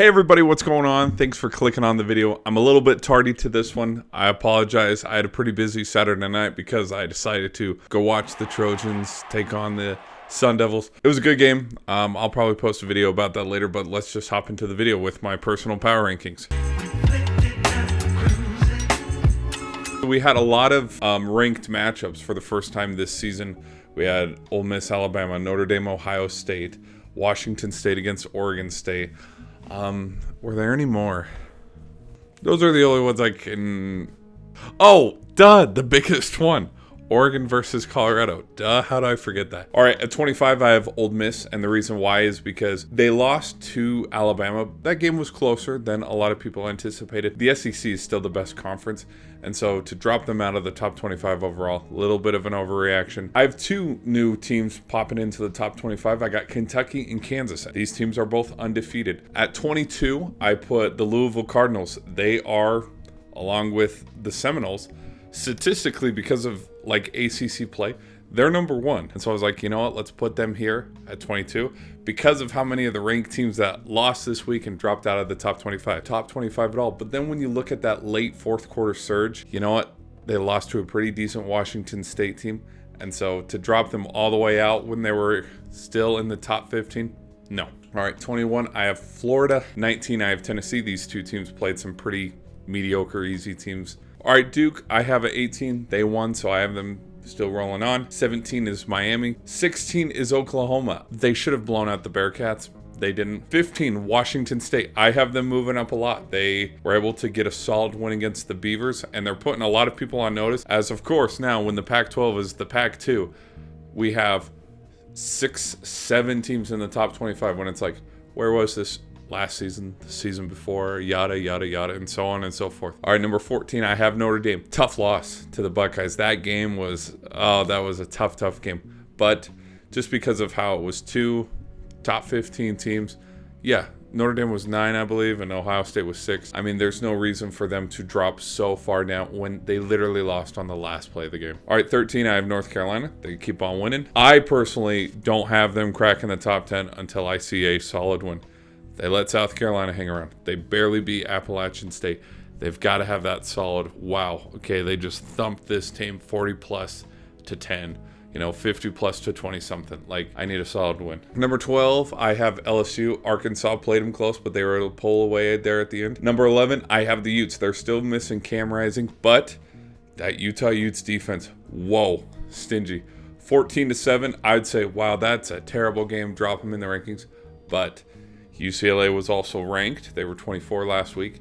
Hey everybody, what's going on? Thanks for clicking on the video. I'm a little bit tardy to this one. I apologize. I had a pretty busy Saturday night because I decided to go watch the Trojans take on the Sun Devils. It was a good game. I'll probably post a video about that later, but let's just hop into the video with my personal power rankings. We had a lot of ranked matchups for the first time this season. We had Ole Miss, Alabama, Notre Dame, Ohio State, Washington State against Oregon State. Were there any more? Those are the only ones I can... Oh, duh, the biggest one. Oregon versus Colorado. Duh, how do I forget that? All right, at 25, I have Ole Miss, and the reason why is because they lost to Alabama. That game was closer than a lot of people anticipated. The SEC is still the best conference, and so to drop them out of the top 25 overall, a little bit of an overreaction. I have two new teams popping into the top 25. I got Kentucky and Kansas. These teams are both undefeated. At 22, I put the Louisville Cardinals. They are, along with the Seminoles, statistically, because of like ACC play, they're number one. And so I was like, you know what, let's put them here at 22 because of how many of the ranked teams that lost this week and dropped out of the top 25 at all. But then when you look at that late fourth quarter surge, you know what, they lost to a pretty decent Washington State team. And so to drop them all the way out when they were still in the top 15, no. All right, 21, I have Florida. 19, I have Tennessee. These two teams played some pretty mediocre, easy teams. All right, Duke, I have at 18. They won, so I have them still rolling on. 17 is Miami. 16 is Oklahoma. They should have blown out the Bearcats. They didn't. 15, Washington State. I have them moving up a lot. They were able to get a solid win against the Beavers, and they're putting a lot of people on notice. As, of course, now when the Pac-12 is the Pac-2, we have 6, 7 teams in the top 25 when it's like, where was this last season, the season before, yada, yada, yada, and so on and so forth. All right, number 14, I have Notre Dame. Tough loss to the Buckeyes. That game was, that was a tough game. But just because of how it was two top 15 teams, yeah, Notre Dame was 9, I believe, and Ohio State was 6. I mean, there's no reason for them to drop so far down when they literally lost on the last play of the game. All right, 13, I have North Carolina. They keep on winning. I personally don't have them cracking the top 10 until I see a solid win. They let South Carolina hang around. They barely beat Appalachian State. They've got to have that solid, wow, okay, they just thumped this team 40 plus to 10, 50 plus to 20 something. Like, I need a solid win. Number 12, I have LSU. Arkansas played them close, but they were able to pull away there at the end. Number 11, I have the Utes. They're still missing Cam Rising, but that Utah Utes defense, whoa, stingy. 14-7, I'd say, wow, that's a terrible game. Drop them in the rankings, but UCLA was also ranked. They were 24 last week.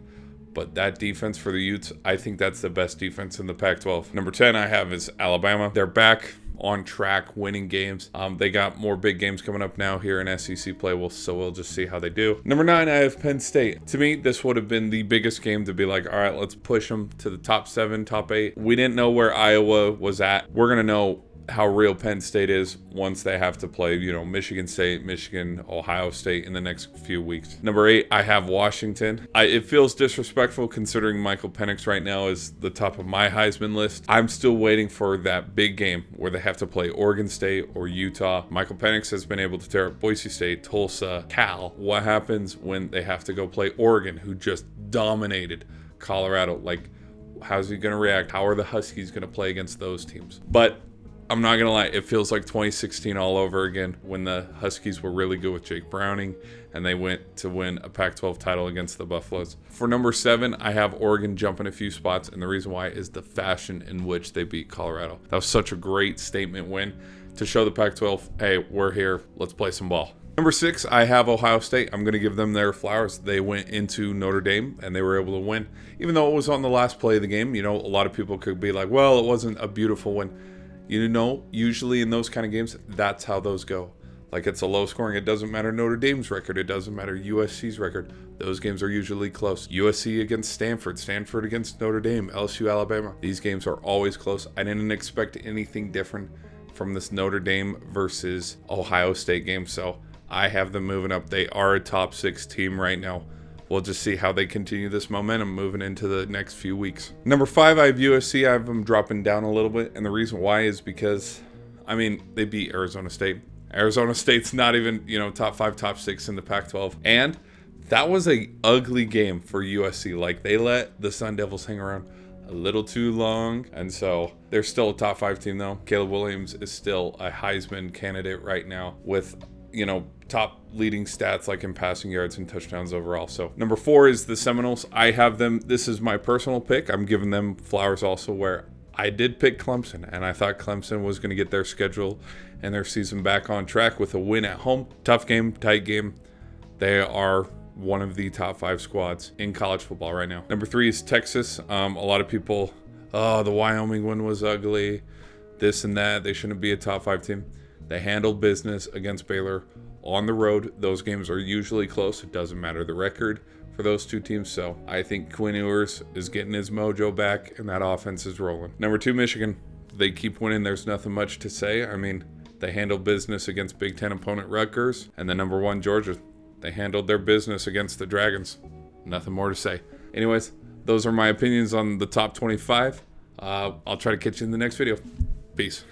But that defense for the Utes, I think that's the best defense in the Pac-12. Number 10 I have is Alabama. They're back on track, winning games. They got more big games coming up now here in SEC play, so we'll just see how they do. Number 9, I have Penn State. To me, this would have been the biggest game to be like, all right, let's push them to the top 7, top 8. We didn't know where Iowa was at. We're going to know how real Penn State is once they have to play, Michigan State, Michigan, Ohio State in the next few weeks. Number 8, I have Washington. It feels disrespectful considering Michael Penix right now is the top of my Heisman list. I'm still waiting for that big game where they have to play Oregon State or Utah. Michael Penix has been able to tear up Boise State, Tulsa, Cal. What happens when they have to go play Oregon, who just dominated Colorado? Like, how's he going to react? How are the Huskies going to play against those teams? But I'm not going to lie, it feels like 2016 all over again when the Huskies were really good with Jake Browning and they went to win a Pac-12 title against the Buffaloes. For number 7, I have Oregon jumping a few spots, and the reason why is the fashion in which they beat Colorado. That was such a great statement win to show the Pac-12, hey, we're here, let's play some ball. Number 6, I have Ohio State. I'm going to give them their flowers. They went into Notre Dame and they were able to win. Even though it was on the last play of the game, a lot of people could be like, well, it wasn't a beautiful win. Usually in those kind of games, that's how those go. Like, it's a low scoring. It doesn't matter Notre Dame's record. It doesn't matter USC's record. Those games are usually close. USC against Stanford, Stanford against Notre Dame, LSU, Alabama. These games are always close. I didn't expect anything different from this Notre Dame versus Ohio State game. So I have them moving up. They are a top 6 team right now. We'll just see how they continue this momentum moving into the next few weeks. Number 5, I have USC. I have them dropping down a little bit. And the reason why is because, they beat Arizona State. Arizona State's not even, top 5, top 6 in the Pac-12. And That was a ugly game for USC. Like, they let the Sun Devils hang around a little too long, and so they're still a top 5 team though. Caleb Williams is still a Heisman candidate right now with, you know, top leading stats like in passing yards and touchdowns overall. So number 4 is the Seminoles. I have them, this is my personal pick. I'm giving them flowers also, where I did pick Clemson, and I thought Clemson was going to get their schedule and their season back on track with a win at home. Tough game, tight game. They are one of the top 5 squads in college football right now. Number 3 is Texas. A lot of people, oh, the Wyoming one was ugly, this and that. They shouldn't be a top 5 team. They handled business against Baylor on the road. Those games are usually close. It doesn't matter the record for those two teams. So I think Quinn Ewers is getting his mojo back, and that offense is rolling. Number 2, Michigan. They keep winning. There's nothing much to say. I mean, they handled business against Big Ten opponent Rutgers. And then number 1, Georgia. They handled their business against the Dragons. Nothing more to say. Anyways, those are my opinions on the top 25. I'll try to catch you in the next video. Peace.